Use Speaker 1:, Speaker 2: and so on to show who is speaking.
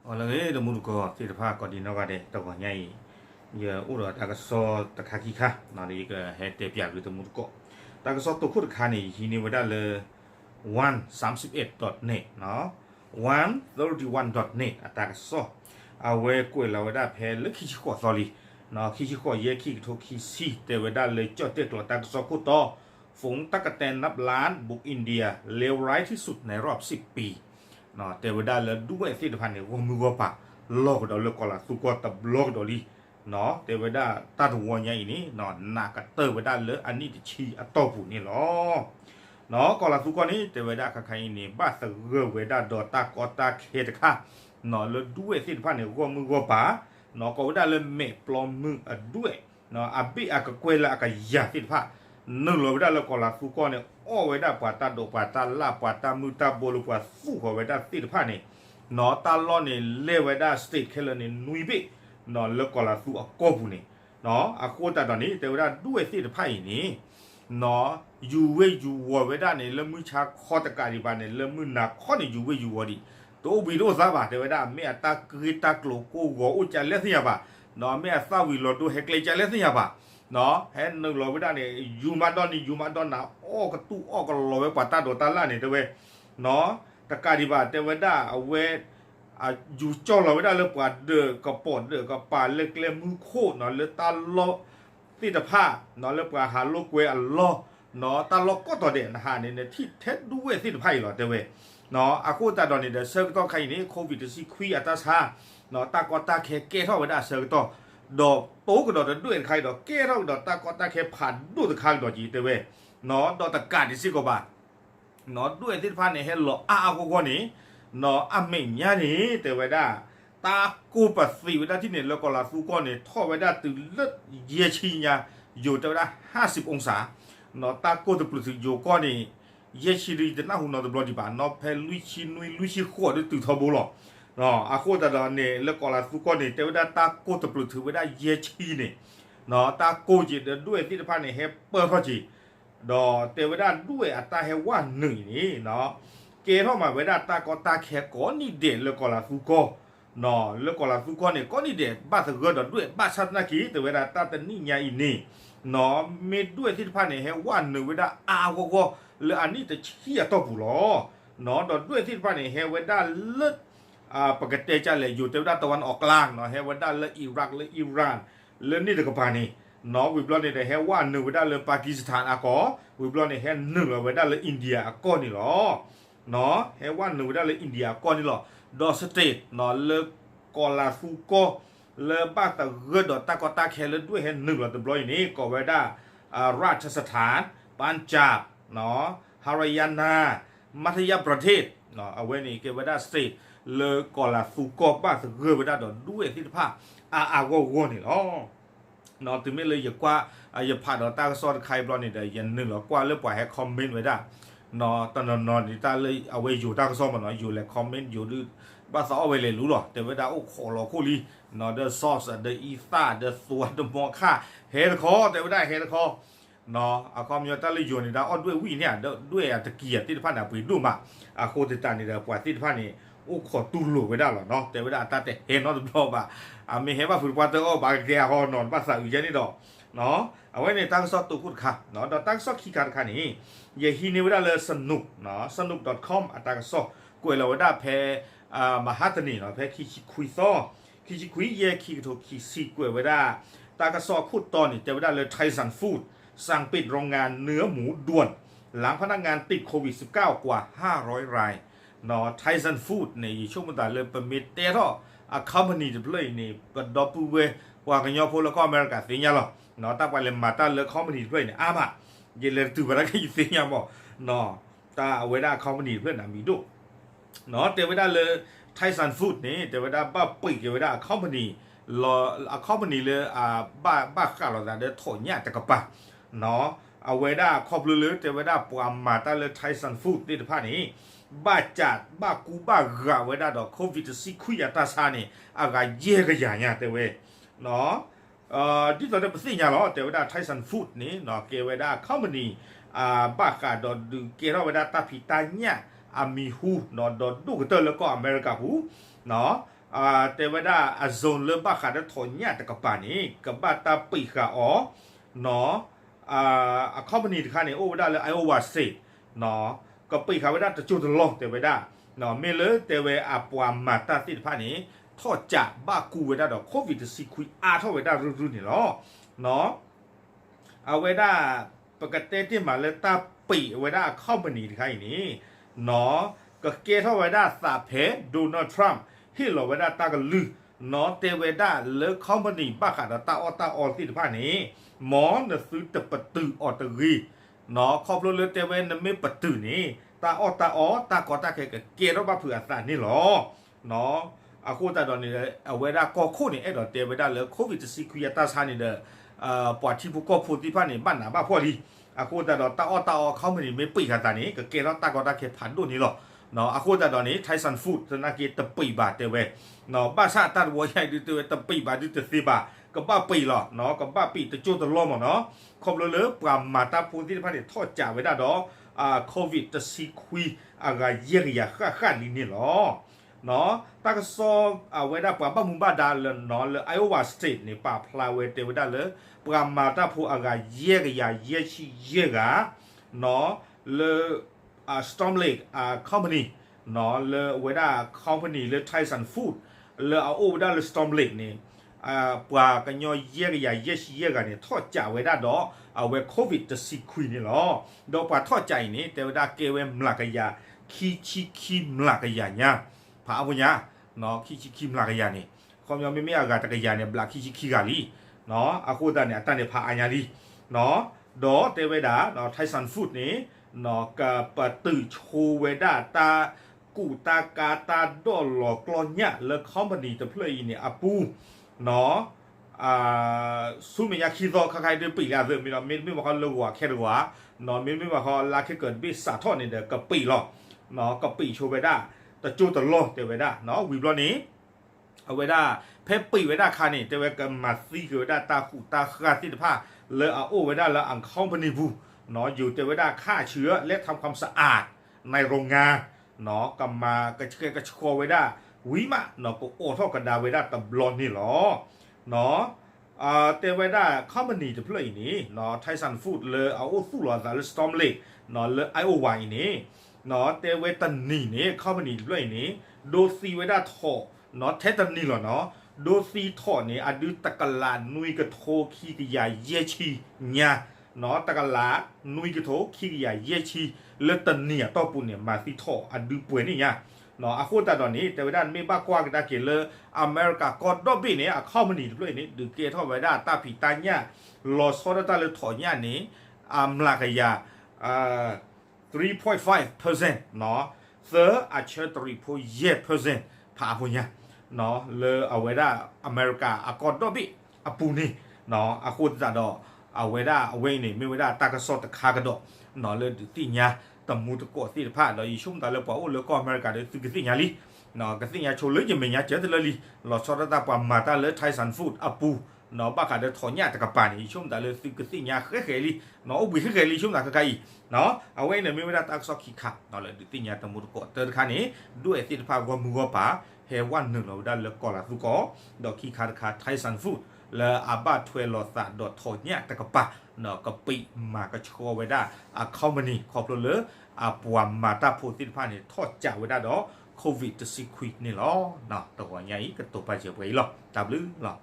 Speaker 1: Oleh the muruko ti the pa ko di no ga de to ko nyai ye uro ta ka so ta kha ki kha na ni ka he te pya ru the muruko ta ka so to khu kha ni hi ni wada le 131.net เนาะ 131.net ta ka so a we kwe la wada phe le khi chi ko so li เนาะkhi chi ko ye khi to khi si te wada le cho te to ta ka so khu toฝงตะกะแตนนับล้านบุกอินเดียเลวร้ายที่สุดในรอบ10ปีเนาะแต่ว่าได้แล้วด้วยสิทธิพันธ์เนี่ยว่ามือว่าปะโลกดอลเลยก็ละสุกอตับโลกดอลีเนาะแต่ว่าได้ตาถูวัวใหญ่นี่เนาะหนักกะเตอร์ว่าได้เลยอันนี้จะชี้อัตโตผู้นี่เนาะเนาะก็ละสุกอนี้แต่ว่าได้ใครนี่บ้าสะเกอว่าได้ดอตากอตาเคตค่ะเนาะแล้วด้วยสิทธิพันธ์เนี่ยว่ามือว่าปะเนาะก็ได้เลยเมปลอมมือด้วยเนาะอบิอากะกวยละอากะยาสิทธิพันธ์นึกเลยว่าได้แล้วก็ละสุกอเนี่ยอ้อไว้ได้ปาตาโดปาตาลาปาตามือตาโบลูปาสู้เขาไว้ได้สิทธิพันธ์นี่เนาะตาล้อนี่เล่ไว้ได้สเตทเคลนี่นุยบิเนาะแล้วก็ละสู้อากอบุนี่เนาะอาโคตาตอนนี้แต่ว่าด้วยสิทธิพันธ์นี่เนาะอยู่เวอยู่วัวไว้ได้เนี่ยแล้วมือชาข้อตะการีบานเนี่ยแล้วมือหนักข้อนี่อยู่เวอยู่วัวดิตัววิโรซาบะแต่ว่าได้ไม่ตากรีตากโลโก้วัวอุจจาระเสียบะเนาะไม่ซาวิโลตัวเฮกเลจาระเสียบะเนาะเห็นนึกเราไม่ได้เนี่ยยูมาดอนนี่ยูมาดอนนะอ้อกระตู้อ้อกระโลไว้ปาตาโดตาล่าเนี่ยแต่เว้เนาะตะการีบาแต่ว่าได้เอาไว้อยู่จ้องเราไม่ได้เลยปาเดือกระปอดเดือกระปาเล็กเล็มือโคเนาะเลยตาล้อติดผ้าเนาะเลยปาหาลูกเวอัลล้อเนาะตาล้อก็ต่อเด่นหาเนี่ยที่เท็ดด้วยติดไพ่หรอแต่เว้เนาะอากูตาดอนนี่เดี๋ยวเซิร์ฟต้องใครนี่โควิดสิคุยอัตราชาเนาะตากอตาแค่เก้เท่าไว้ได้เซิร์ฟต้องดอกโตก็ดอกด้วยใครดอกเก้เท่าดอกตากอตาแค่ผ่านดูตะคางดอกจีแต่เว้เนาะดอกตะการที่สิกว่าเนาะด้วยติดผ้าเนี่ยเห็นหรอก็นี่เนาะอเมญญานี่แต่ไว้ได้ตากูปัสสีไว้ได้ที่เนี่ยแล้วก็ลาซูก้อนเนี่ยทอดไว้ได้ตื่นเลือดเยียชีญาอยู่แต่ไว้ได้50 องศาเนาะตากูตะปลุกสิอยู่ก้อนนี่เยียชีรีจะน่าหุ่นนอนตะบลอดีบ้านเนาะเพลลุยชีนุยลุยชีขวดด้วยตื่นทอบุหรอเนาะอาโคตาดอนเนี่ยแล้วก็ลาซูก้อนเนี่ยแต่ว่าตาโกตะปลุกถือไว้ได้เยชีเนี่ยเนาะตาโกจิตด้วยที่พันเนี่ยเฮเปิดพอจีดอแต่ว่าด้วยอัตราเฮว่าหนึ่งนี่เนาะเกเข้ามาไว้ได้ตาก็ตาแค่ก้อนนี่เด่นแล้วก็ลาซูก้เนาะแล้วก็ลาซูก้อนเนี่ยก้อนนี่เด่นบ้าสะเกิดด้วยบ้าชัดนักขีแต่ว่าตาแต่นี่ใหญ่นี่เนาะเม็ดด้วยที่พันเนี่ยเฮว่าหนึ่งไว้ได้ก็แล้วอันนี้จะเชี่ยต่อผู้หรอเนาะดอด้วยที่พันเนี่ยเฮไว้ได้เลิศปกติจะเลยอยู่แต่ด้านตะวันออกกลางเนาะเฮว่าด้านละอิรักและอิหร่านและนี่ตะกปานี่เนาะวิบลอนเนี่ยเฮว่าหนึ่งว่าด้านละปากีสถานอ่ะก็วิบลอนเนี่ยเฮหนึ่งว่าด้านละอินเดียอ่ะก็นี่หรอเนาะเฮว่าหนึ่งว่าด้านละอินเดียก็นี่หรอดอสเตทเนาะเลกอลาฟูโกเลบ้าตะเกดตะกอตาแคเลด้วยเฮหนึ่งว่าตะบลอยนี่ก็ว่าด้าราชสถานปัญจาบเนาะฮารายานามัธยประเทศเนาะเอาไว้นี่เกว่าด้าสเตทเลกอลาฟูกอบ้าสเกอไปได้ดอด้วยที่ผ้าก็นี่อ๋อนอถึงไม่เลยอย่ากว่าอย่าผ่านดอตาซอนใครบอลนี่ได้ยันหนึ่งหรอกว่าเลือกปล่อยให้คอมเมนต์ไว้ได้นอตอนนอนนี่ตาเลยเอาไว้อยู่ตาซอนมันเนาะอยู่เลยคอมเมนต์อยู่ดื้อบ้าสาวเอาไว้เลยรู้หรอแต่เวลาโอ้โหหล่อคู่ลีนอเดอร์ซอสเดอร์อีซ่าเดอร์ส่วนเดอร์มอค่าเฮดคอแต่ไม่ได้เฮดคอเนาะเอาความยอดตาเลยอยู่นี่ได้อ้อด้วยวิ่งเนี่ยด้วยตะเกียบที่พันปืนดูมาโคติตานี่เดี๋ยวปล่อยที่พันนี่โอ้ขอตูหลุไว้ได้หรอเนาะแต่เวลาตาแต่เห็นนอนตัวบ่าไม่เห็นว่าฝุ่นควันเตอร์บางแกฮอนอนภาษาอื่นยันนี่ดอกเนาะเอาไว้ในตั้งซอตัวพูดค่ะเนาะดอตั้งซอคีการค่ะนี่อย่าฮีนิวได้เลยสนุกเนาะสนุก .com ตั้งซอกวยเราได้แพมหาตนีเนาะแพคิชิคุยซอคิชิคุยเย่คิโตคิซีกวยไว้ได้ตั้งซอพูดตอนนี่จะไว้ได้เลยไทสันฟู้ดสั่งปิดโรงงานเนื้อหมูด่วนหลังพนักงานติดโควิด -19 กว่า500 รายเนาะไทสันฟู้ดในช่วงมันแต่เลยเป็นมิเตอร์คอมพานีจะเลยนี่เป็นดอปูเวว่ากันยอพลแล้วก็อเมริกาสิงห์หรอเนาะตั้งไปเลยมาตั้งเลยคอมพานีเลยเนี่ยมาเยเลยตื่นมาแล้วก็สิงห์บอกเนาะตาเอาไว้ได้คอมพานีเพื่อนมีดูเนาะเดี๋ยวไว้ได้เลยไทสันฟู้ดนี่เดี๋ยวไว้ได้บ้าปีกเดี๋ยวไว้ได้คอมพานีรอคอมพานีเลยบ้าข้าวเราจะได้ถอยเนี่ยแต่ก็ป่ะเนาะเอาไว้ได้ครอบเรือเดี๋ยวไว้ได้ปวามมาตั้งเลยไทสันฟู้ดนี่เดี๋ยวพานี้บ้าจัดบ้ากูบ้ากาไว้ได้ดอกโควิดสิคุยตาซานี่อากาเย่ก็อย่างเงี้ยแต่เว้เนาะที่ตอนนี้เป็นสิ่งอย่างหรอแต่ว่าไทสันฟู้ดนี่เนาะเกไว้ได้คอมพานีบ้ากาดอดูเกเราไว้ได้ตาพิตาเนี่ยมีฮูเนาะดอดูกเตอร์แล้วก็อเมริกาฮูเนาะ เทวดาอาโซนเลบ้าขาดถอนเนี่ยแต่กับป่านี้กับบ้าตาปีกอ๋อเนาะคอมพานีที่ข้านี่โอ้ได้เลยไอโอวาสิเนาะก็ปีขาไว้ได้จะจุดลงเทวดาเนาะเมเลเทวอาปวามาตาสิทพานี้ทอดจากบ้ากูไว้ได้ดอกโควิดสิคุยทอดไว้ได้รุ่นนี่เนาะเนาะเอาไว้ได้ปกติที่มาเลยตาปีไว้ได้คอมพานีที่ข้านี่เนาะก็เกทอดไว้ได้สาเพโดนัลด์ทรัมป์ที่เราไว้ได้ตากันลือเนาะเทวดาเลิกคอมพานีบ้าขาดตาออสิทพานี้หมอเนี่ยซื้อแต่ประตูออตรีเนาะครอบครัวเลือดเตเวนไม่ประตูนี้ตาตากอตาเคกเกล้าบ้าเผื่อสารนี่หรอเนาะอาคูตาดอนนี่เอาเวลาก็คู่นี่ไอ้ดอนเตเวดาเลยโควิดสิคุยตาชานี่เด้อปอดที่ผู้ก็พูดที่พันนี่บ้านหนาบ้าพ่อดีอาคูตาดอนตาเขาไม่ได้ไม่ปีกันตานี้ก็เกล้าตากอตาเคผ่านดูนี่หรอเนาะอาคูตาดอนนี้ไทสันฟูดธนาคารตะปีบาทเตเวเนาะบ้าชาตัดวัวใหญ่ดูเตเวตะปีบาทดูเตสีบาก็บ้าปีหรอเนาะก็บ้าปีตะจูตะล้อมเนาะคอมเลอปรามาตาพูนที่พันนี่ทอดจ่าไว้ได้ดอโควิดจะสิคุยอะไรเยี่ยข้านี่หรอเนาะตากซอไว้ได้ปราบ้ามุมบ้าดาเลยเนาะเลยไอโอวาสเตทนี่ป่าพลาเวเตไว้ได้เลยปรามาตาพูอะไรเยี่ยชีเยี่ยเนาะเลยสตอมเลกคอมพานีเนาะเลยไว้ได้คอมพานีเลยไทสันฟูดเลยเอาโอ้ได้เลยสตอมเลกนี่ปลากันย่อยเยี่ยชีเยี่ยกันเนี่ยทอดจ่าไว้ได้ดอกเอาไว้โควิดจะสิคุยนี่หรอดอกปลาทอดใจนี่แต่ว่าเกวมลักยาคีมลักยาเนี่ยพาอาวุญญาเนาะคีมลักยานี่ความยอมไม่อากาศตะกยาเนี่ยบลักคีกาลีเนาะอาคูตาเนี่ยตั้งเนี่ยพาอัญญาลีเนาะดอเตเวดาเนาะไทสันฟูดนี่เนาะกับปตือโชเวดาตากูตากาตาดอหลอกลอนเนี่ยเลิกคอมพานีตะเพลย์เนี่ยอาปูเนาะสู้ไม่อยากคิดต่อใครเดินปีกาเดินมีเราไม่ว่าเขาเลือกว่าแค่เลือกว่าเนาะไม่ว่าเขาลาแค่เกิดบิสาทอดนี่เด็กกับปีหรอกเนาะกับปีโชว์ไปได้แต่จูตลอดเดี๋ยวไปได้เนาะวิบล้อนี้เอาไว้ได้เพปปีไว้ได้คานี่เดี๋ยวกับมาซีเกิดได้ตาขู่ตาขาดที่ผ้าเลยเอาโอ้ไว้ได้แล้วอังเข้าพนิบูเนาะอยู่เดี๋ยวไว้ได้ฆ่าเชื้อและทำความสะอาดในโรงงานเนาะกับมากระชกไว้ได้วิมะเนาะก็โอ้เท่ากันดาไว้ได้ตบลอนนี่หรอเนาะเตไว้ได้คอมพานีจะเพลย์นี้เนาะไทสันฟูดเลยเอาสู้หล่อแต่สตอมเล็กเนาะเลยไอโอวายนี้เนาะเตไว้ตันนี่นี่คอมพานีเพลย์นี้โดซีไว้ได้ทอเนาะเทตันนี่หรอเนาะโดซีทอนี่อดีตตะกลานุยกระโทขี้กยาเยชีเนี่ยเนาะตะกลานุยกระโทขี้กยาเยชีเลตันเนี่ยต่อปุ่นเนี่ยมาซีทออดีป่วยนี่เนี่ยเนาะอาคูตาตอนนี้แต่ว่าด้านไม่บ้ากว่ากันได้เกี่ยวเลยอเมริกากอดดอบบี้เนี่ยเข้ามาหนีด้วยนี่ดูเกี่ยวท่อไว้ได้ตาผีตาเนี่ยลอสโซดาตาเลยถอนเนี่ยนี้มลากยา3.5% เนาะเซอร์อาเชอร์3.8%พาพวกเนี่ยเนาะเลยเอาไว้ได้อเมริกากอดดอบบี้ปูนี่เนาะอาคูตาดอเอาไว้ได้เอาไว้นี่ไม่ไว้ได้ตากระสอดตะคากระดอเนาะเลยดูที่เนี่ยตมูตะกัวสิผ้าเราอีชุ่มตาเลยป่าโอ้เลยก็อเมริกาเลยสิ่งสิ่งยาลีเนาะก็สิ่งยาโชว์เลยยังไม่ยาเจอเลยลีเราชอบตาปามาตาเลยไทสันฟูดอาปูเนาะบ้าขาเดินถอนยาตะกับป่านี่ชุ่มตาเลยสิ่งยาเคยลีเนาะอุ้ยเคยลีชุ่มตาใครเนาะเอาไว้เนี่ยไม่ได้ตาซอกขี้ขาเนาะเลยสิ่งยาตมูตะกัวเติร์คันนี้ด้วยสิผ้าวัวมือป่าเฮวันหนึ่งเราได้เลยก่อนละทุกคนดอกขี้ขาไทสันฟูดแล้วอาบาทเวลอสาดอถอนยาตะกับป่าเนาะก็ปีมากระโชว์ไว้ได้เข้ามานี่ขอบเลยปวามมาตาพูดที่ผ่านนี่ทอดจ่าไว้ได้ดอกโควิดจะสิควิดนี่หรอเนาะตัวใหญ่ก็ตัวไปเฉยๆหรอตามลือหรอ